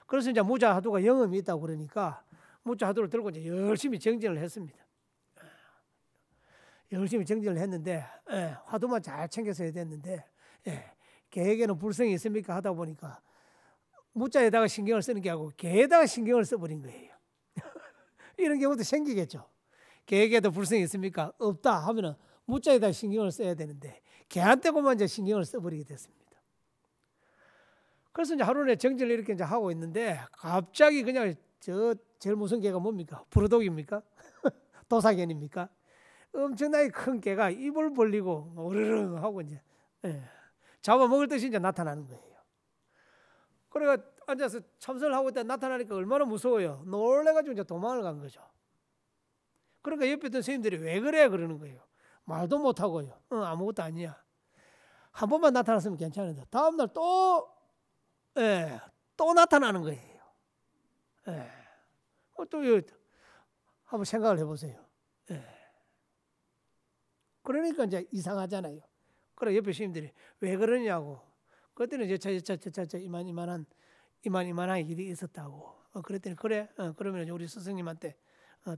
A: 그래서 이제 무자 화두가 영험이 있다고 그러니까 무자 화두를 들고 이제 열심히 정진을 했습니다. 열심히 정진을 했는데 화두만 잘 챙겨서 해야 됐는데 개에게는 불성이 있습니까 하다 보니까 무자에다가 신경을 쓰는 게 아니고 개에다가 신경을 써버린 거예요. 이런 경우도 생기겠죠. 개에게도 불성이 있습니까? 없다 하면은 무자에다 신경을 써야 되는데 개한테만 이제 신경을 써버리게 됐습니다. 그래서 이제 하루에 정진을 이렇게 이제 하고 있는데 갑자기 그냥 저 제일 무서운 개가 뭡니까? 부르독입니까? 도사견입니까? 엄청나게 큰 개가 입을 벌리고 으르르 하고 이제 잡아먹을 듯이 이제 나타나는 거예요. 그래가 앉아서 참선을 하고 있다 나타나니까 얼마나 무서워요. 놀래가지고 이제 도망을 간 거죠. 그러니까 옆에 있던 스님들이 왜 그래 그러는 거예요. 말도 못하고요. 아무것도 아니야. 한 번만 나타났으면 괜찮은데 다음날 또 나타나는 거예요. 또 한번 생각을 해보세요. 그러니까 이제 이상하잖아요. 그래 옆에 스님들이 왜 그러냐고. 그때는 이제 이만한 일이 있었다고. 그랬더니 그래. 그러면 이제 우리 스승님한테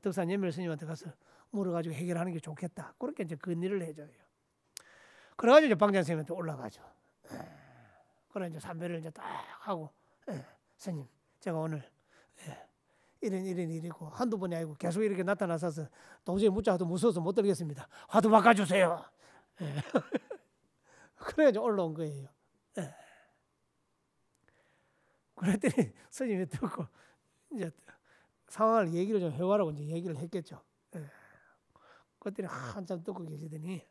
A: 덕산연밀 스님한테 가서 물어가지고 해결하는 게 좋겠다. 그렇게 이제 그 일을 해줘요. 그래가지고 이제 방장 스님한테 올라가죠. 그래 이제 삼배를 이제 딱 하고 스님 제가 오늘 이런 일이고 한두 번이 아니고 계속 이렇게 나타나서 도저히 무자 화두 무서워서 못 들겠습니다. 화두 바꿔주세요. 그래가지고 올라온 거예요. 그랬더니 스님이 듣고 이제 상황을 얘기를 좀 해와라고 이제 얘기를 했겠죠. 그랬더니 한참 듣고 계시더니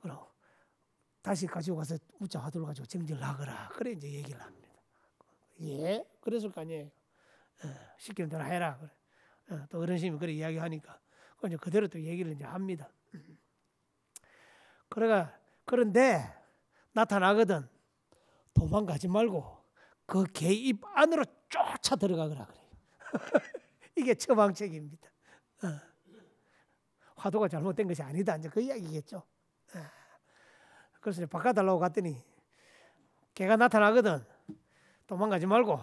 A: 그럼 다시 가지고 가서 무자 화두를 가지고 정진을 하거라. 그래 이제 얘기를 합니다. 예, 그랬을 거 아니에요. 시키는 대로 해라. 그래. 또 어른심이 그래 이야기하니까 이제 그대로 또 얘기를 이제 합니다. 그런데 나타나거든 도망가지 말고 그 개 입 안으로 쫓아 들어가거라 그래요. 이게 처방책입니다. 화두가 잘못된 것이 아니다. 이제 그 이야기겠죠. 그래서 바꿔달라고 갔더니 개가 나타나거든 도망가지 말고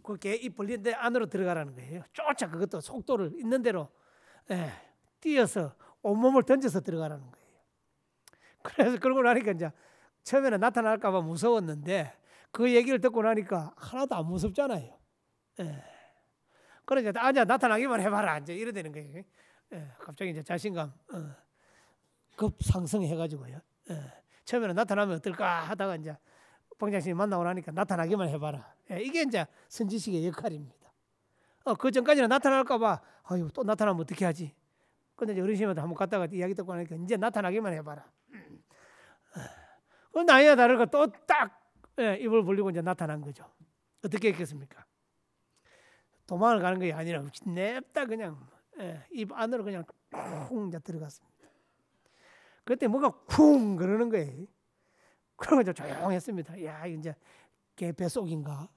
A: 그 개 입 벌린 데 안으로 들어가라는 거예요. 쫓아 그것도 속도를 있는 대로 뛰어서 온몸을 던져서 들어가라는 거예요. 그래서 그러고 나니까 이제 처음에는 나타날까 봐 무서웠는데 그 얘기를 듣고 나니까 하나도 안 무섭잖아요. 그래 이제 나타나기만 해봐라 이제 이래 되는 거예요. 갑자기 이제 자신감 급 상승해가지고요. 처음에는 나타나면 어떨까 하다가 이제 방장님이 만나고 나니까 나타나기만 해봐라. 예, 이게 이제 선지식의 역할입니다. 그 전까지는 나타날까봐 아유 또 나타나면 어떻게 하지? 근데 이제 어르신한테 한번 갔다가 이야기 듣고 나니까 이제 나타나기만 해봐라. 그런데 아니야 다를까 또 딱 입을 벌리고 이제 나타난 거죠. 어떻게 했겠습니까? 도망을 가는 게 아니라 냅다 그냥 입 안으로 그냥 쿵 이제 들어갔습니다. 그때 뭔가 쿵 그러는 거예요. 그러고 이제 조용했습니다. 야 이제 개 뱃속인가,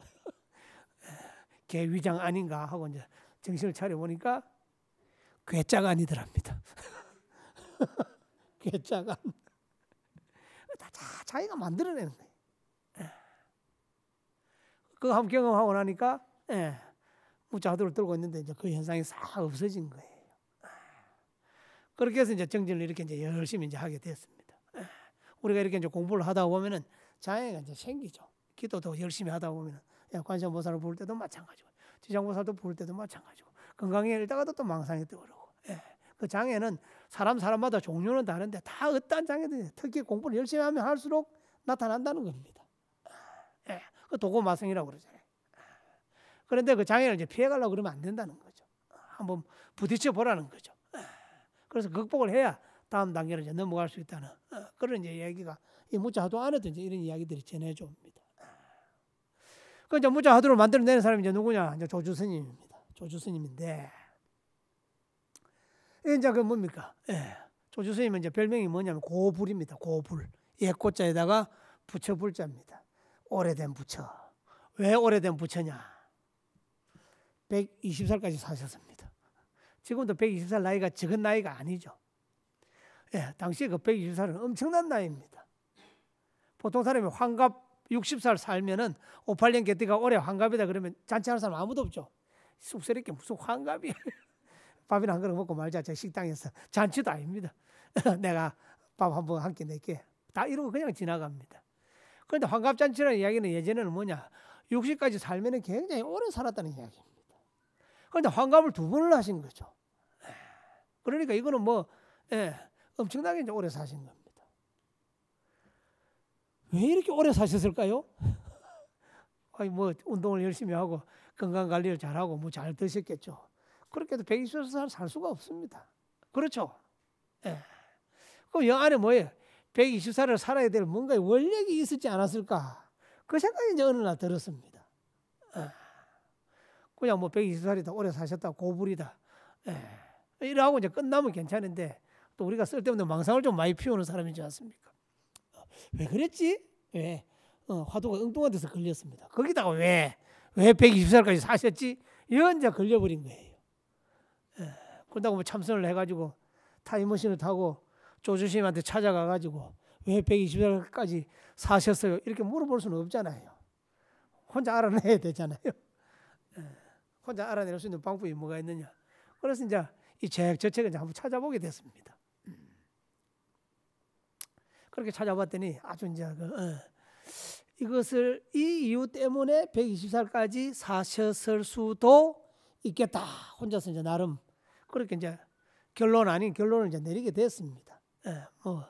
A: 개 위장 아닌가 하고 이제 정신을 차려 보니까 괴짜가 아니더랍니다. 괴짜가 다 자기가 만들어내는 거예요. 그거 한번 경험하고 나니까 무자하도를 들고 있는데 이제 그 현상이 싹 없어진 거예요. 그렇게 해서 이제 정진을 이렇게 이제 열심히 이제 하게 됐습니다. 우리가 이렇게 이제 공부를 하다 보면은 장애가 이제 생기죠. 기도도 열심히 하다 보면은 관세음보살을 부를 때도 마찬가지고, 지장보살도 부를 때도 마찬가지고, 건강에 일다가도 또 망상이 떠오르고. 그 장애는 사람마다 종류는 다른데 다 어떠한 장애든 특히 공부를 열심히 하면 할수록 나타난다는 겁니다. 그 도고마성이라고 그러잖아요. 그런데 그 장애를 이제 피해가려고 그러면 안 된다는 거죠. 한번 부딪혀 보라는 거죠. 그래서 극복을 해야 다음 단계로 이제 넘어갈 수 있다는 그런 이제 이야기가 이 무자하도 안에도 이제 이런 이야기들이 전해져 옵니다. 그 이제 무자하도를 만들어내는 사람이 이제 누구냐? 이제 조주 스님입니다. 조주 스님인데 이제 그 뭡니까? 조주 스님은 이제 별명이 뭐냐면 고불입니다. 고불. 옛고자에다가 부처 불자입니다. 오래된 부처. 왜 오래된 부처냐? 120살까지 사셨습니다. 지금도 120살 나이가 적은 나이가 아니죠. 당시에 그 120살은 엄청난 나이입니다. 보통 사람이 환갑 60살 살면은 5, 8년 개띠가 올해 환갑이다 그러면 잔치하는 사람 아무도 없죠. 쑥스럽게 무슨 환갑이야. 밥이나 한 그릇 먹고 말자. 저 식당에서 잔치도 아닙니다. 내가 밥 한 번 한 끼 낼게. 다 이러고 그냥 지나갑니다. 그런데 환갑잔치라는 이야기는 예전에는 뭐냐? 60까지 살면 굉장히 오래 살았다는 이야기입니다. 그런데 환갑을 2번을 하신 거죠. 그러니까 이거는 뭐 엄청나게 이제 오래 사신 겁니다. 왜 이렇게 오래 사셨을까요? 아니 뭐 운동을 열심히 하고 건강 관리를 잘하고 뭐 잘 드셨겠죠. 그렇게도 120살 살 수가 없습니다. 그렇죠? 그럼 영 안에 뭐예요? 120살을 살아야 될 뭔가 원력이 있었지 않았을까? 그 생각이 이제 어느 날 들었습니다. 그냥 뭐 120살이다 오래 사셨다 고불이다. 이러고 이제 끝나면 괜찮은데 또 우리가 쓸데없는 망상을 좀 많이 피우는 사람이지 않습니까? 왜 그랬지? 왜? 화두가 엉뚱한 데서 걸렸습니다. 거기다가 왜 120살까지 사셨지? 이건 이제 걸려버린 거예요. 그러다가 뭐 참선을 해가지고 타임머신을 타고 조주스님한테 찾아가가지고 왜 120살까지 사셨어요? 이렇게 물어볼 수는 없잖아요. 혼자 알아내야 되잖아요. 혼자 알아낼 수 있는 방법이 뭐가 있느냐? 그래서 이제 이 저 책을 이제 한번 찾아보게 됐습니다. 그렇게 찾아봤더니 아주 이제 이것을 이 이유 때문에 120살까지 사셨을 수도 있겠다. 혼자서 이제 나름 그렇게 이제 결론 아닌 결론을 이제 내리게 됐습니다. 뭐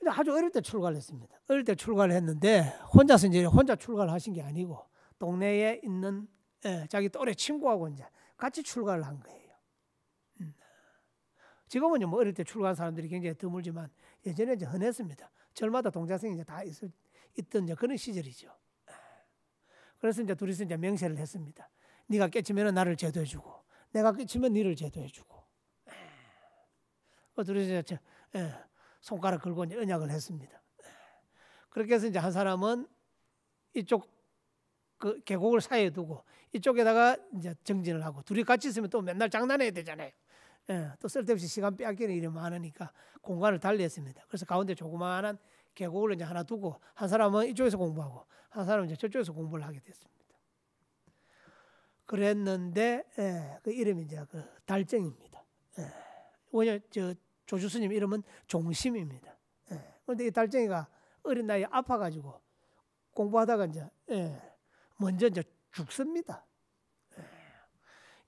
A: 아주 어릴 때 출가를 했습니다. 어릴 때 출가를 했는데 혼자서 이제 혼자 출가를 하신 게 아니고 동네에 있는 자기 또래 친구하고 이제 같이 출가를 한 거예요. 지금은 뭐 어릴 때 출가한 사람들이 굉장히 드물지만 예전에 이제 흔했습니다. 절마다 동자승이 이제 다 있던 이제 그런 시절이죠. 그래서 이제 둘이서 이제 명세를 했습니다. 네가 깨치면 나를 제도해주고, 내가 깨치면 네를 제도해주고. 둘이서 이제 손가락 걸고 이제 언약을 했습니다. 그렇게 해서 이제 한 사람은 이쪽 그 계곡을 사이에 두고 이쪽에다가 이제 정진을 하고 둘이 같이 있으면 또 맨날 장난해야 되잖아요. 또 쓸데없이 시간 빼앗기는 일이 많으니까 공간을 달리했습니다. 그래서 가운데 조그마한 계곡을 이제 하나 두고 한 사람은 이쪽에서 공부하고 한 사람은 이제 저쪽에서 공부를 하게 됐습니다. 그랬는데 그 이름이 이제 그 달정입니다. 왜냐 저 조주스님 이름은 종심입니다. 그런데 이 달정이가 어린 나이에 아파가지고 공부하다가 이제 먼저 이제 죽습니다.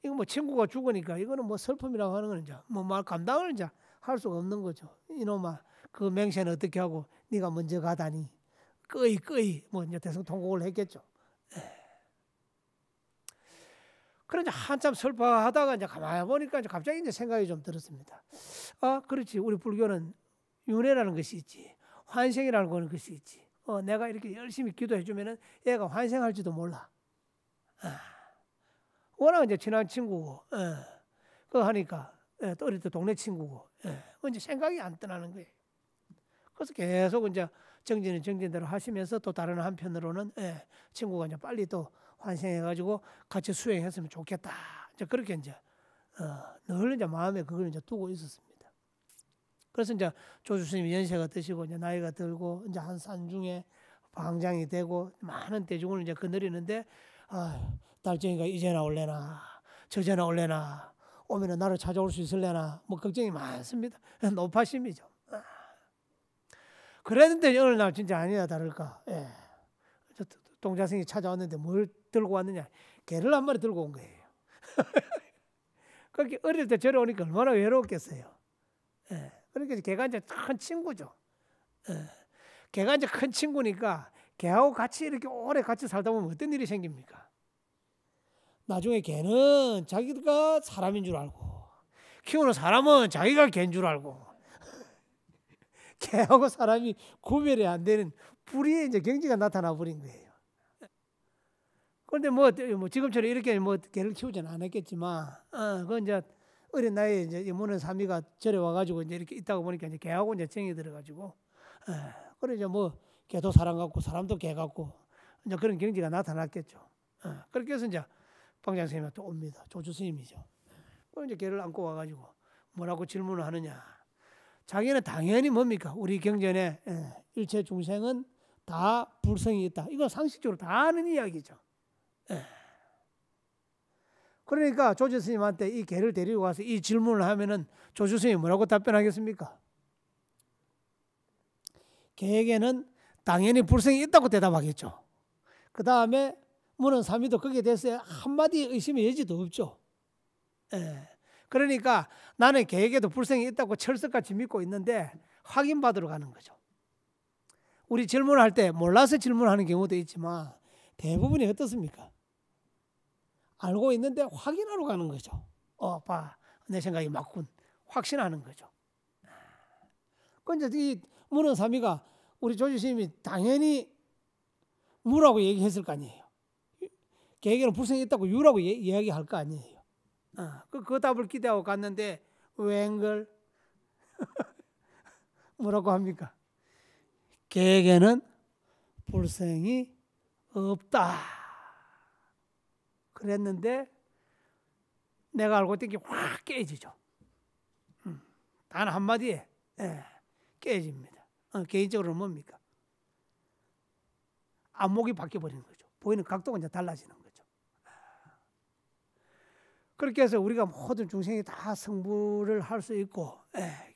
A: 이거 뭐 친구가 죽으니까 이거는 뭐 슬픔이라고 하는 건 이제 뭐 말 감당을 이제 할 수가 없는 거죠. 이놈아 그 맹세는 어떻게 하고 네가 먼저 가다니 끄이 뭐 이제 대성통곡을 했겠죠. 그러자 한참 슬퍼하다가 이제 가만히 보니까 이제 갑자기 이제 생각이 좀 들었습니다. 아, 그렇지. 우리 불교는 윤회라는 것이 있지. 환생이라는 것이 있지. 내가 이렇게 열심히 기도해 주면은 얘가 환생할지도 몰라. 워낙 이제 친한 친구고, 그거 하니까 또 어릴 때 동네 친구고, 이제 생각이 안 떠나는 거예요. 그래서 계속 이제 정진은 정진대로 하시면서 또 다른 한편으로는 친구가 이제 빨리 또 환생해가지고 같이 수행했으면 좋겠다. 이제 그렇게 이제 늘 이제 마음에 그걸 이제 두고 있었습니다. 그래서 이제 조주스님이 연세가 드시고 이제 나이가 들고 이제 한 산중에 방장이 되고 많은 대중을 이제 거느리는데 달정이가 이제나 올래나 저제나 올래나 오면은 나를 찾아올 수 있을래나 뭐 걱정이 많습니다. 노파심이죠. 그랬는데 어느 날 진짜 아니나 다를까. 동자승이 찾아왔는데 뭘 들고 왔느냐? 개를 한 마리 들고 온 거예요. 그렇게 어릴 때 저러 오니까 얼마나 외로웠겠어요. 그러니까 개가 이제 큰 친구죠. 개가 이제 큰 친구니까 개하고 같이 이렇게 오래 같이 살다 보면 어떤 일이 생깁니까? 나중에 개는 자기가 사람인 줄 알고 키우는 사람은 자기가 개인 줄 알고 개하고 사람이 구별이 안 되는 불의의 이제 경지가 나타나 버린 거예요. 그런데 뭐 지금처럼 이렇게 뭐 개를 키우지는 않았겠지만, 그 이제 어린 나이에 이제 무는 사미가 절에 와가지고 이제 이렇게 있다가 보니까 이제 개하고 이제 정이 들어가지고, 그래 이제 뭐 개도 사람 같고 사람도 개 같고 이제 그런 경지가 나타났겠죠. 그렇게 해서 이제 방장 스님이 또 옵니다. 조주 스님이죠. 그 이제 개를 안고 와가지고 뭐라고 질문을 하느냐? 자기는 당연히 뭡니까? 우리 경전에 일체 중생은 다 불성이 있다. 이건 상식적으로 다 아는 이야기죠. 그러니까 조주 스님한테 이 개를 데리고 가서 이 질문을 하면은 조주 스님이 뭐라고 답변하겠습니까? 개에게는 당연히 불성이 있다고 대답하겠죠. 그 다음에 무는 사미도 거기에 대해서 한마디 의심의 여지도 없죠. 그러니까 나는 개에게도 불성이 있다고 철석같이 믿고 있는데 확인받으러 가는 거죠. 우리 질문할 때 몰라서 질문하는 경우도 있지만 대부분이 어떻습니까? 알고 있는데 확인하러 가는 거죠. 봐, 내 생각이 맞군. 확신하는 거죠. 그런데 이 문헌사미가 우리 조주스님이 당연히 무라고 얘기했을 거 아니에요. 개에게는 불성이 있다고 유라고 이야기할 거 아니에요. 그 답을 기대하고 갔는데 웬걸 뭐라고 합니까? 개에게는 불성이 없다. 그랬는데 내가 알고 있던 게 확 깨지죠. 단 한마디에 깨집니다. 개인적으로는 뭡니까? 안목이 바뀌어버리는 거죠. 보이는 각도가 이제 달라지는 거죠. 그렇게 해서 우리가 모든 중생이 다 성불을 할 수 있고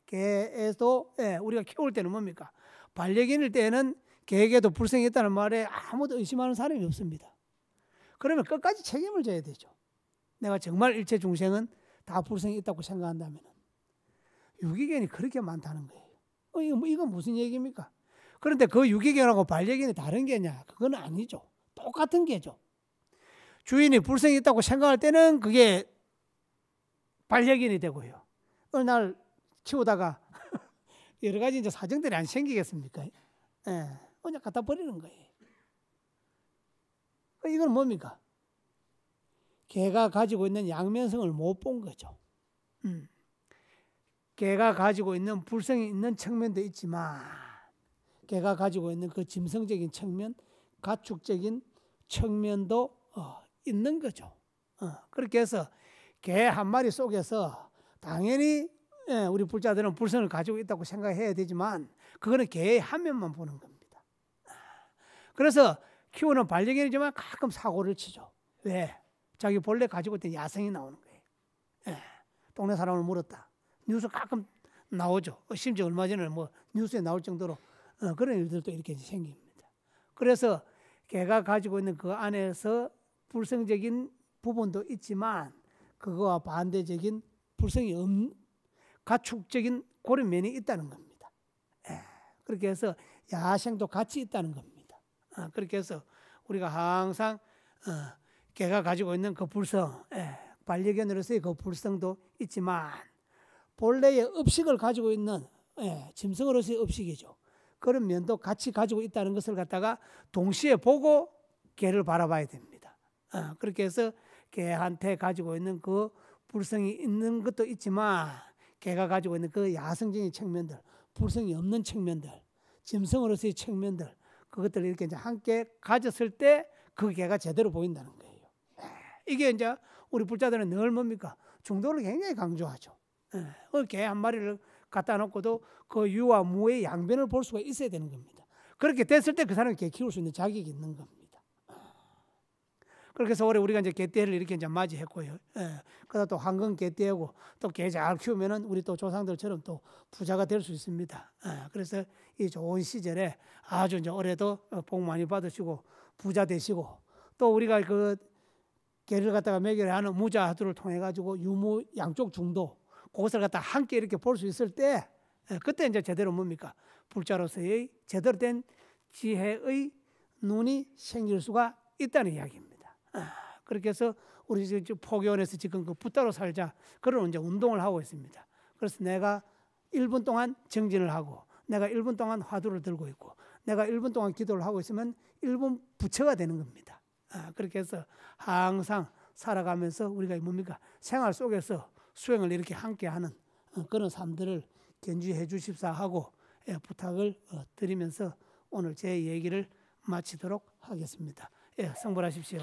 A: 개에도 우리가 키울 때는 뭡니까? 반려견일 때는 개에게도 불성이 있다는 말에 아무도 의심하는 사람이 없습니다. 그러면 끝까지 책임을 져야 되죠. 내가 정말 일체 중생은 다 불성이 있다고 생각한다면 유기견이 그렇게 많다는 거예요. 이건 무슨 얘기입니까? 그런데 그 유기견하고 반려견이 다른 개냐? 그건 아니죠. 똑같은 개죠. 주인이 불성이 있다고 생각할 때는 그게 반려견이 되고요. 어느 날 키우다가 여러 가지 이제 사정들이 안 생기겠습니까? 그냥 갖다 버리는 거예요. 이건 뭡니까? 개가 가지고 있는 양면성을 못 본 거죠. 개가 가지고 있는 불성이 있는 측면도 있지만 개가 가지고 있는 그 짐승적인 측면, 가축적인 측면도 있는 거죠. 그렇게 해서 개 한 마리 속에서 당연히 우리 불자들은 불성을 가지고 있다고 생각해야 되지만 그거는 개의 한 면만 보는 겁니다. 그래서 키우는 반려견이지만 가끔 사고를 치죠. 왜? 자기 본래 가지고 있던 야성이 나오는 거예요. 동네 사람을 물었다. 뉴스 가끔 나오죠. 심지어 얼마 전에 뭐 뉴스에 나올 정도로 그런 일들도 이렇게 생깁니다. 그래서 개가 가지고 있는 그 안에서 불성적인 부분도 있지만 그거와 반대적인 불성이 없는 가축적인 그런 면이 있다는 겁니다. 그렇게 해서 야생도 같이 있다는 겁니다. 그렇게 해서 우리가 항상 개가 가지고 있는 그 불성, 반려견으로서의 그 불성도 있지만 본래의 업식을 가지고 있는 짐승으로서의 업식이죠. 그런 면도 같이 가지고 있다는 것을 갖다가 동시에 보고 개를 바라봐야 됩니다. 그렇게 해서 개한테 가지고 있는 그 불성이 있는 것도 있지만 개가 가지고 있는 그 야성적인 측면들, 불성이 없는 측면들, 짐승으로서의 측면들, 그것들을 이렇게 이제 함께 가졌을 때 그 개가 제대로 보인다는 거예요. 이게 이제 우리 불자들은 늘 뭡니까? 중도를 굉장히 강조하죠. 개 한 마리를 갖다 놓고도 그 유와 무의 양변을 볼 수가 있어야 되는 겁니다. 그렇게 됐을 때 그 사람이 개 키울 수 있는 자격이 있는 겁니다. 그렇게 해서 올해 우리가 이제 개떼를 이렇게 이제 맞이했고요. 그러다 또 황금 개떼하고 또 개 잘 키우면은 우리 또 조상들처럼 또 부자가 될 수 있습니다. 그래서 이 좋은 시절에 아주 이제 올해도 복 많이 받으시고 부자 되시고 또 우리가 그 개를 갖다가 매결 하는 무자하두를 통해 가지고 유무 양쪽 중도 그것을 갖다 함께 이렇게 볼 수 있을 때 그때 이제 제대로 뭡니까? 불자로서의 제대로 된 지혜의 눈이 생길 수가 있다는 이야기입니다. 그렇게 해서 우리 지금 포교원에서 지금 그 붓다로 살자 그런 이제 운동을 하고 있습니다. 그래서 내가 1분 동안 정진을 하고 내가 1분 동안 화두를 들고 있고 내가 1분 동안 기도를 하고 있으면 1분 부처가 되는 겁니다. 그렇게 해서 항상 살아가면서 우리가 뭡니까? 생활 속에서 수행을 이렇게 함께 하는 그런 삶들을 견지해 주십사 하고 부탁을 드리면서 오늘 제 얘기를 마치도록 하겠습니다. 성불하십시오.